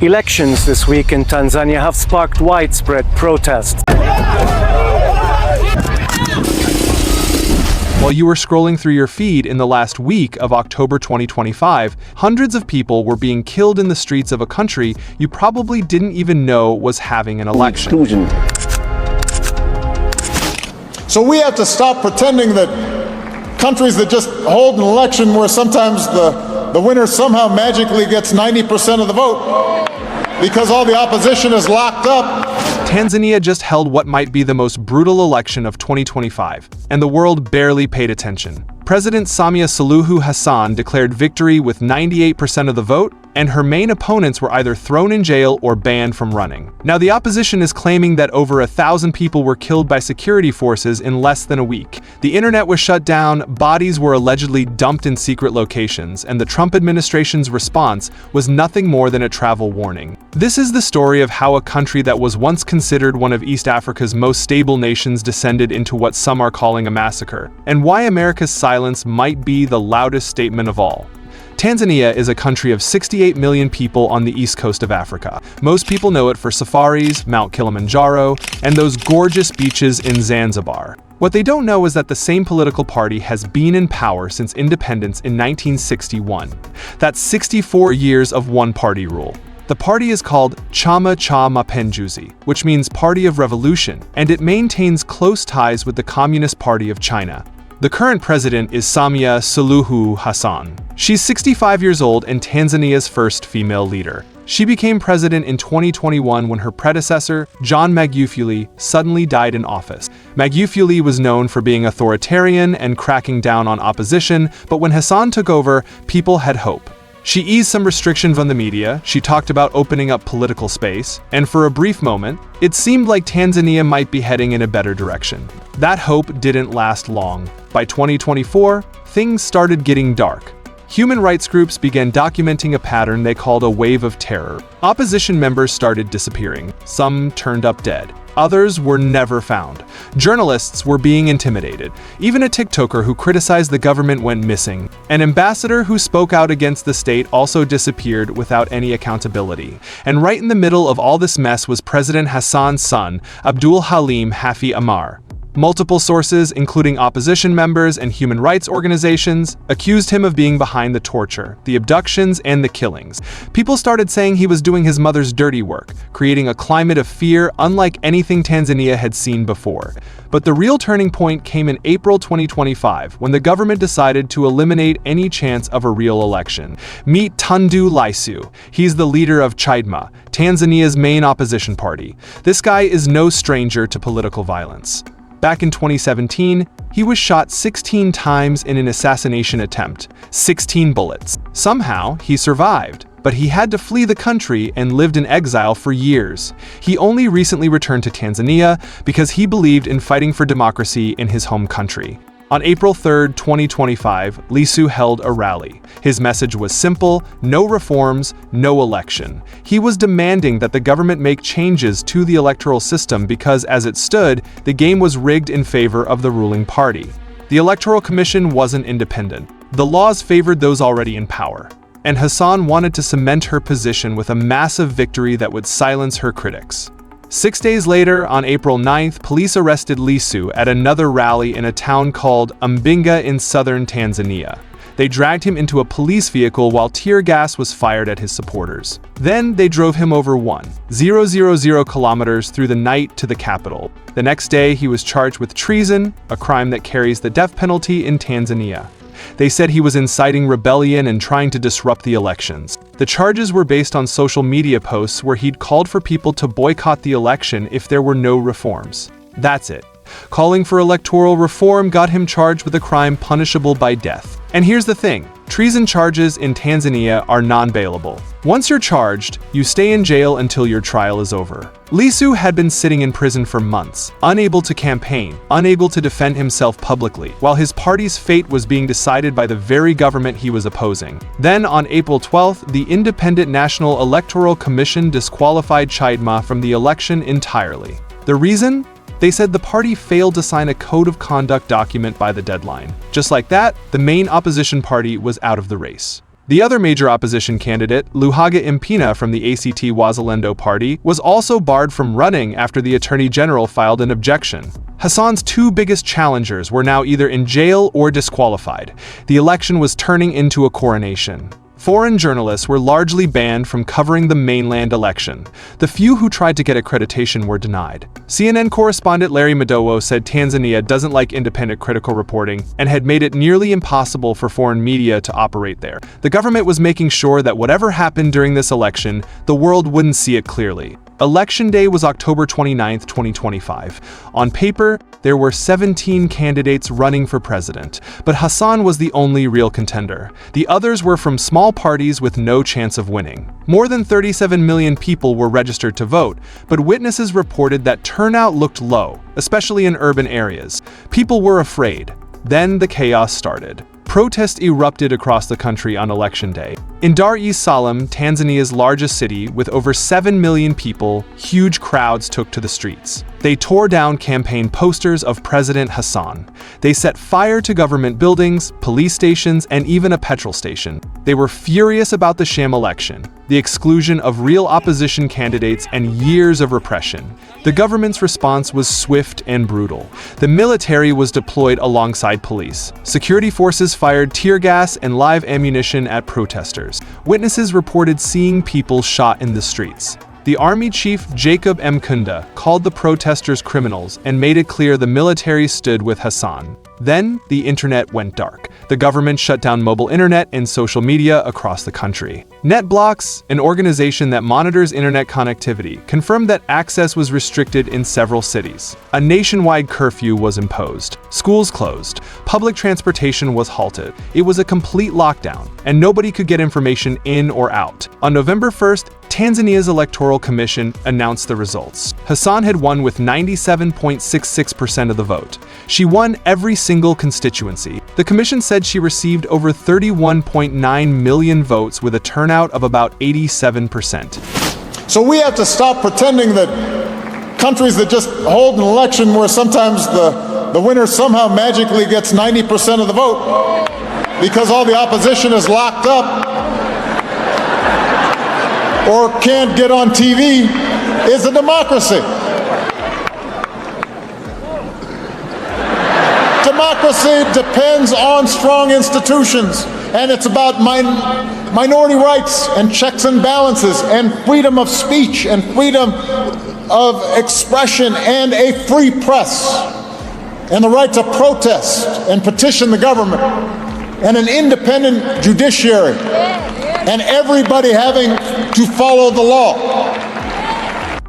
Elections this week in Tanzania have sparked widespread protests. While you were scrolling through your feed in the last week of October 2025, hundreds of people were being killed in the streets of a country you probably didn't even know was having an election. So we have to stop pretending that countries that just hold an election where sometimes the winner somehow magically gets 90% of the vote because all the opposition is locked up. Tanzania just held what might be the most brutal election of 2025, and the world barely paid attention. President Samia Suluhu Hassan declared victory with 98% of the vote, and her main opponents were either thrown in jail or banned from running. Now, the opposition is claiming that over 1,000 people were killed by security forces in less than a week. The internet was shut down, bodies were allegedly dumped in secret locations, and the Trump administration's response was nothing more than a travel warning. This is the story of how a country that was once considered one of East Africa's most stable nations descended into what some are calling a massacre, and why America's silence might be the loudest statement of all. Tanzania is a country of 68 million people on the east coast of Africa. Most people know it for safaris, Mount Kilimanjaro, and those gorgeous beaches in Zanzibar. What they don't know is that the same political party has been in power since independence in 1961. That's 64 years of one-party rule. The party is called Chama cha Mapinduzi, which means Party of Revolution, and it maintains close ties with the Communist Party of China. The current president is Samia Suluhu Hassan. She's 65 years old and Tanzania's first female leader. She became president in 2021 when her predecessor, John Magufuli, suddenly died in office. Magufuli was known for being authoritarian and cracking down on opposition, but when Hassan took over, people had hope. She eased some restrictions on the media, she talked about opening up political space, and for a brief moment, it seemed like Tanzania might be heading in a better direction. That hope didn't last long. By 2024, things started getting dark. Human rights groups began documenting a pattern they called a wave of terror. Opposition members started disappearing. Some turned up dead. Others were never found. Journalists were being intimidated. Even a TikToker who criticized the government went missing. An ambassador who spoke out against the state also disappeared without any accountability. And right in the middle of all this mess was President Hassan's son, Abdul Halim Hafi Amar. Multiple sources, including opposition members and human rights organizations, accused him of being behind the torture, the abductions, and the killings. People started saying he was doing his mother's dirty work, creating a climate of fear unlike anything Tanzania had seen before. But the real turning point came in April 2025, when the government decided to eliminate any chance of a real election. Meet Tundu Lissu. He's the leader of Chadema, Tanzania's main opposition party. This guy is no stranger to political violence. Back in 2017, he was shot 16 times in an assassination attempt, 16 bullets. Somehow, he survived, but he had to flee the country and lived in exile for years. He only recently returned to Tanzania because he believed in fighting for democracy in his home country. On April 3, 2025, Lissu held a rally. His message was simple: no reforms, no election. He was demanding that the government make changes to the electoral system because, as it stood, the game was rigged in favor of the ruling party. The Electoral Commission wasn't independent. The laws favored those already in power. And Hassan wanted to cement her position with a massive victory that would silence her critics. 6 days later, on April 9th, police arrested Lissu at another rally in a town called Mbinga in southern Tanzania. They dragged him into a police vehicle while tear gas was fired at his supporters. Then they drove him over 1,000 kilometers through the night to the capital. The next day, he was charged with treason, a crime that carries the death penalty in Tanzania. They said he was inciting rebellion and trying to disrupt the elections. The charges were based on social media posts where he'd called for people to boycott the election if there were no reforms. That's it. Calling for electoral reform got him charged with a crime punishable by death. And here's the thing, treason charges in Tanzania are non-bailable. Once you're charged, you stay in jail until your trial is over. Lissu had been sitting in prison for months, unable to campaign, unable to defend himself publicly, while his party's fate was being decided by the very government he was opposing. Then, on April 12th, the Independent National Electoral Commission disqualified Chadema from the election entirely. The reason? They said the party failed to sign a code of conduct document by the deadline. Just like that, the main opposition party was out of the race. The other major opposition candidate, Luhaga Impina from the ACT Wazalendo party, was also barred from running after the Attorney General filed an objection. Hassan's two biggest challengers were now either in jail or disqualified. The election was turning into a coronation. Foreign journalists were largely banned from covering the mainland election. The few who tried to get accreditation were denied. CNN correspondent Larry Madowo said Tanzania doesn't like independent critical reporting and had made it nearly impossible for foreign media to operate there. The government was making sure that whatever happened during this election, the world wouldn't see it clearly. Election day was October 29, 2025. On paper, there were 17 candidates running for president, but Hassan was the only real contender. The others were from small parties with no chance of winning. More than 37 million people were registered to vote, but witnesses reported that turnout looked low, especially in urban areas. People were afraid. Then the chaos started. Protests erupted across the country on election day. In Dar es Salaam, Tanzania's largest city, with over 7 million people, huge crowds took to the streets. They tore down campaign posters of President Hassan. They set fire to government buildings, police stations, and even a petrol station. They were furious about the sham election, the exclusion of real opposition candidates, and years of repression. The government's response was swift and brutal. The military was deployed alongside police. Security forces fired tear gas and live ammunition at protesters. Witnesses reported seeing people shot in the streets. The army chief Jacob Mkunda called the protesters criminals and made it clear the military stood with Hassan. Then, the internet went dark. The government shut down mobile internet and social media across the country. NetBlocks, an organization that monitors internet connectivity, confirmed that access was restricted in several cities. A nationwide curfew was imposed. Schools closed. Public transportation was halted. It was a complete lockdown, and nobody could get information in or out. On November 1st, Tanzania's Electoral Commission announced the results. Hassan had won with 97.66% of the vote. She won every single constituency. The commission said she received over 31.9 million votes with a turnout of about 87%. So we have to stop pretending that countries that just hold an election where sometimes the winner somehow magically gets 90% of the vote because all the opposition is locked up or can't get on TV is a democracy. Democracy depends on strong institutions, and it's about minority rights and checks and balances and freedom of speech and freedom of expression and a free press and the right to protest and petition the government and an independent judiciary and everybody having to follow the law.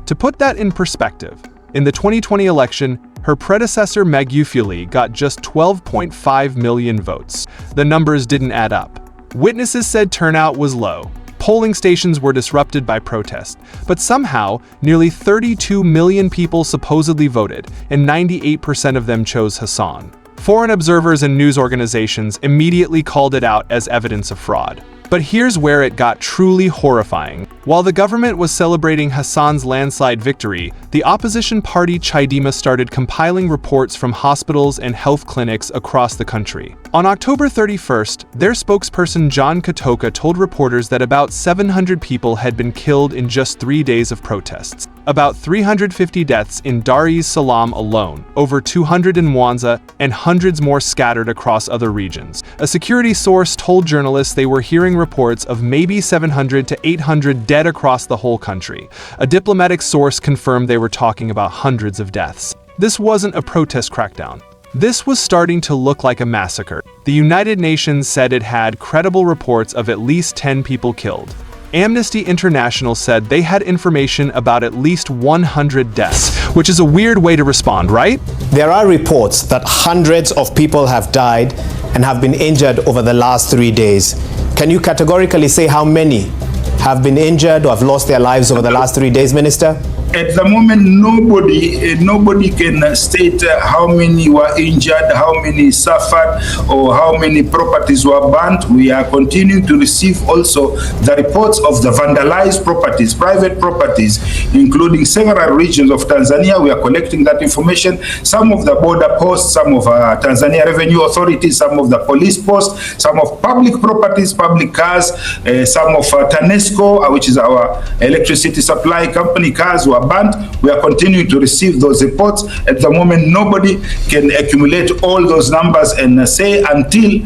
To put that in perspective, in the 2020 election, her predecessor Magufuli got just 12.5 million votes. The numbers didn't add up. Witnesses said turnout was low. Polling stations were disrupted by protest, but somehow, nearly 32 million people supposedly voted, and 98% of them chose Hassan. Foreign observers and news organizations immediately called it out as evidence of fraud. But here's where it got truly horrifying. While the government was celebrating Hassan's landslide victory, the opposition party Chadema started compiling reports from hospitals and health clinics across the country. On October 31st, their spokesperson John Katoka told reporters that about 700 people had been killed in just 3 days of protests. About 350 deaths in Dar es Salaam alone, over 200 in Mwanza, and hundreds more scattered across other regions. A security source told journalists they were hearing reports of maybe 700 to 800 dead across the whole country. A diplomatic source confirmed they were talking about hundreds of deaths. This wasn't a protest crackdown. This was starting to look like a massacre. The United Nations said it had credible reports of at least 10 people killed. Amnesty International said they had information about at least 100 deaths, which is a weird way to respond, right? There are reports that hundreds of people have died and have been injured over the last 3 days. Can you categorically say how many have been injured or have lost their lives over the last 3 days, Minister? At the moment, nobody can state how many were injured, how many suffered, or how many properties were burnt. We are continuing to receive also the reports of the vandalized properties, private properties, including several regions of Tanzania. We are collecting that information. Some of the border posts, some of Tanzania Revenue Authority, some of the police posts, some of public properties, public cars, some of TANESCO, which is our electricity supply company, cars were burnt. We are continuing to receive those reports. At the moment, nobody can accumulate all those numbers and say until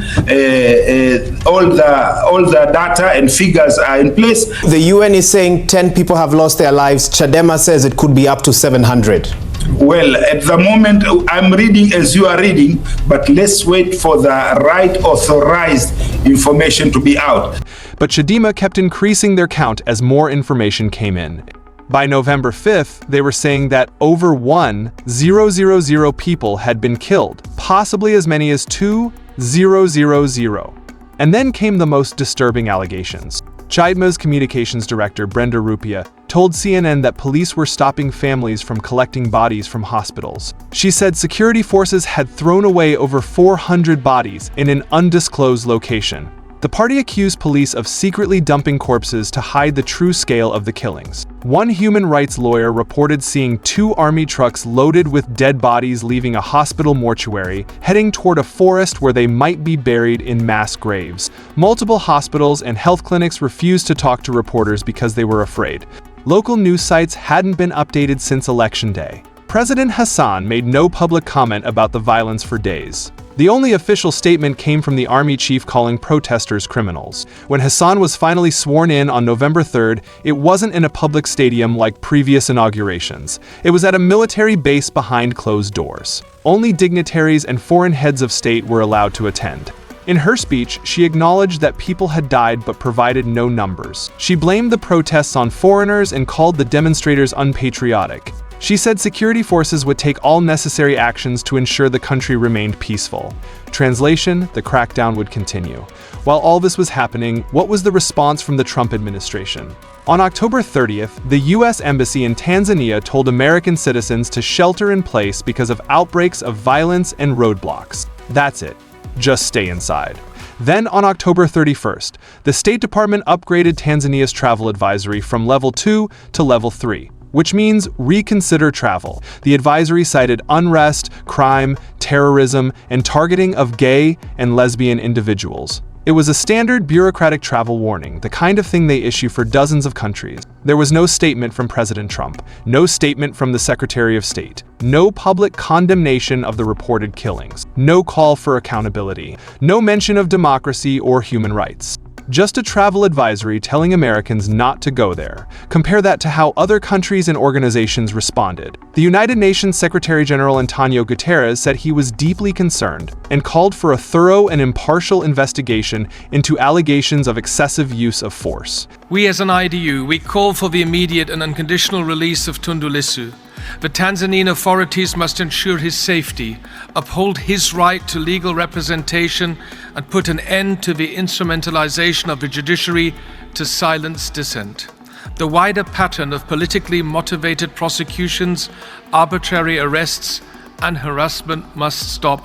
all the data and figures are in place. The UN is saying 10 people have lost their lives. Chadema says it could be up to 700. Well, at the moment, I'm reading as you are reading, but let's wait for the right authorized information to be out. But Chadema kept increasing their count as more information came in. By November 5th, they were saying that over 1,000 people had been killed, possibly as many as 2,000. And then came the most disturbing allegations. Chadema's communications director, Brenda Rupia, told CNN that police were stopping families from collecting bodies from hospitals. She said security forces had thrown away over 400 bodies in an undisclosed location. The party accused police of secretly dumping corpses to hide the true scale of the killings. One human rights lawyer reported seeing 2 army trucks loaded with dead bodies leaving a hospital mortuary, heading toward a forest where they might be buried in mass graves. Multiple hospitals and health clinics refused to talk to reporters because they were afraid. Local news sites hadn't been updated since Election Day. President Hassan made no public comment about the violence for days. The only official statement came from the army chief calling protesters criminals. When Hassan was finally sworn in on November 3rd, it wasn't in a public stadium like previous inaugurations. It was at a military base behind closed doors. Only dignitaries and foreign heads of state were allowed to attend. In her speech, she acknowledged that people had died but provided no numbers. She blamed the protests on foreigners and called the demonstrators unpatriotic. She said security forces would take all necessary actions to ensure the country remained peaceful. Translation: the crackdown would continue. While all this was happening, what was the response from the Trump administration? On October 30th, the U.S. Embassy in Tanzania told American citizens to shelter in place because of outbreaks of violence and roadblocks. That's it. Just stay inside. Then on October 31st, the State Department upgraded Tanzania's travel advisory from level 2 to level 3. Which means reconsider travel. The advisory cited unrest, crime, terrorism, and targeting of gay and lesbian individuals. It was a standard bureaucratic travel warning, the kind of thing they issue for dozens of countries. There was no statement from President Trump, no statement from the Secretary of State, no public condemnation of the reported killings, no call for accountability, no mention of democracy or human rights. Just a travel advisory telling Americans not to go there. Compare that to how other countries and organizations responded. The United Nations Secretary General Antonio Guterres said he was deeply concerned and called for a thorough and impartial investigation into allegations of excessive use of force. We as an IDU, we call for the immediate and unconditional release of Tundu Lissu. The Tanzanian authorities must ensure his safety, uphold his right to legal representation, and put an end to the instrumentalization of the judiciary to silence dissent. The wider pattern of politically motivated prosecutions, arbitrary arrests, and harassment must stop,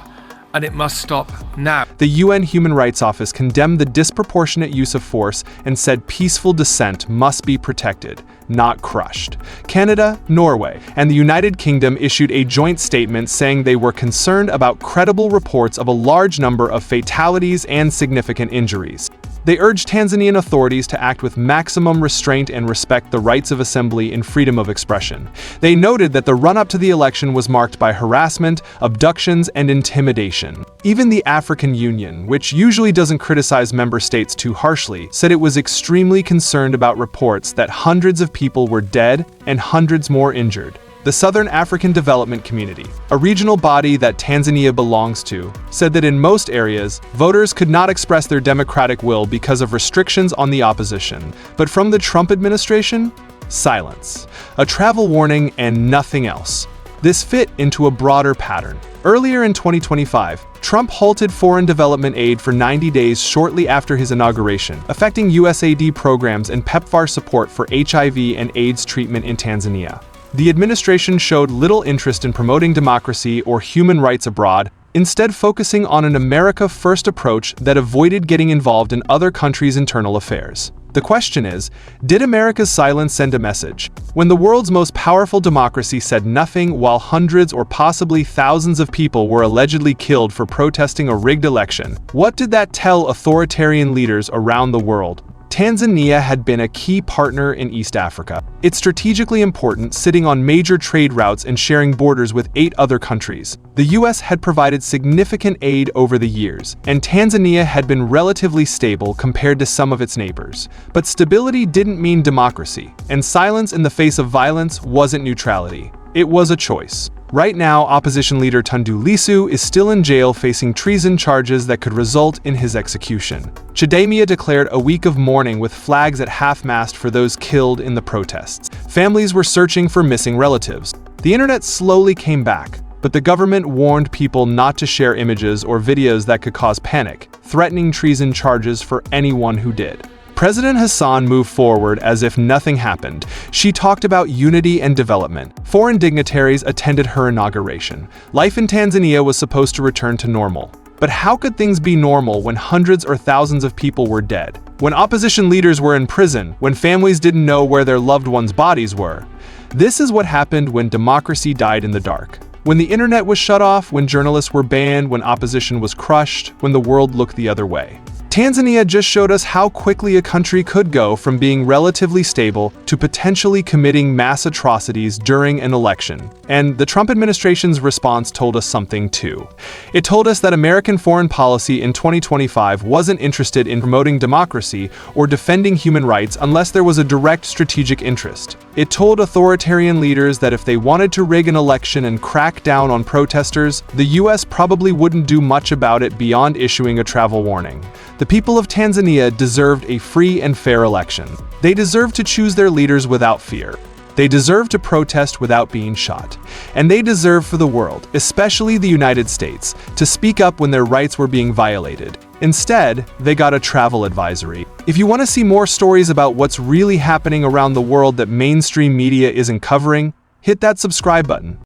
and it must stop now. The UN Human Rights Office condemned the disproportionate use of force and said peaceful dissent must be protected, not crushed. Canada, Norway, and the United Kingdom issued a joint statement saying they were concerned about credible reports of a large number of fatalities and significant injuries. They urged Tanzanian authorities to act with maximum restraint and respect the rights of assembly and freedom of expression. They noted that the run-up to the election was marked by harassment, abductions, and intimidation. Even the African Union, which usually doesn't criticize member states too harshly, said it was extremely concerned about reports that hundreds of people were dead and hundreds more injured. The Southern African Development Community, a regional body that Tanzania belongs to, said that in most areas, voters could not express their democratic will because of restrictions on the opposition. But from the Trump administration, silence. A travel warning and nothing else. This fit into a broader pattern. Earlier in 2025, Trump halted foreign development aid for 90 days shortly after his inauguration, affecting USAID programs and PEPFAR support for HIV and AIDS treatment in Tanzania. The administration showed little interest in promoting democracy or human rights abroad, instead focusing on an America-first approach that avoided getting involved in other countries' internal affairs. The question is, did America's silence send a message? When the world's most powerful democracy said nothing while hundreds or possibly thousands of people were allegedly killed for protesting a rigged election, what did that tell authoritarian leaders around the world? Tanzania had been a key partner in East Africa. It's strategically important, sitting on major trade routes and sharing borders with 8 other countries. The US had provided significant aid over the years, and Tanzania had been relatively stable compared to some of its neighbors. But stability didn't mean democracy, and silence in the face of violence wasn't neutrality. It was a choice. Right now, opposition leader Tundu Lissu is still in jail facing treason charges that could result in his execution. Chadema declared a week of mourning with flags at half-mast for those killed in the protests. Families were searching for missing relatives. The internet slowly came back, but the government warned people not to share images or videos that could cause panic, threatening treason charges for anyone who did. President Hassan moved forward as if nothing happened. She talked about unity and development. Foreign dignitaries attended her inauguration. Life in Tanzania was supposed to return to normal. But how could things be normal when hundreds or thousands of people were dead? When opposition leaders were in prison, when families didn't know where their loved ones' bodies were? This is what happened when democracy died in the dark. When the internet was shut off, when journalists were banned, when opposition was crushed, when the world looked the other way. Tanzania just showed us how quickly a country could go from being relatively stable to potentially committing mass atrocities during an election. And the Trump administration's response told us something too. It told us that American foreign policy in 2025 wasn't interested in promoting democracy or defending human rights unless there was a direct strategic interest. It told authoritarian leaders that if they wanted to rig an election and crack down on protesters, the US probably wouldn't do much about it beyond issuing a travel warning. The people of Tanzania deserved a free and fair election. They deserved to choose their leaders without fear. They deserve to protest without being shot. And they deserve for the world, especially the United States, to speak up when their rights were being violated. Instead, they got a travel advisory. If you want to see more stories about what's really happening around the world that mainstream media isn't covering, hit that subscribe button.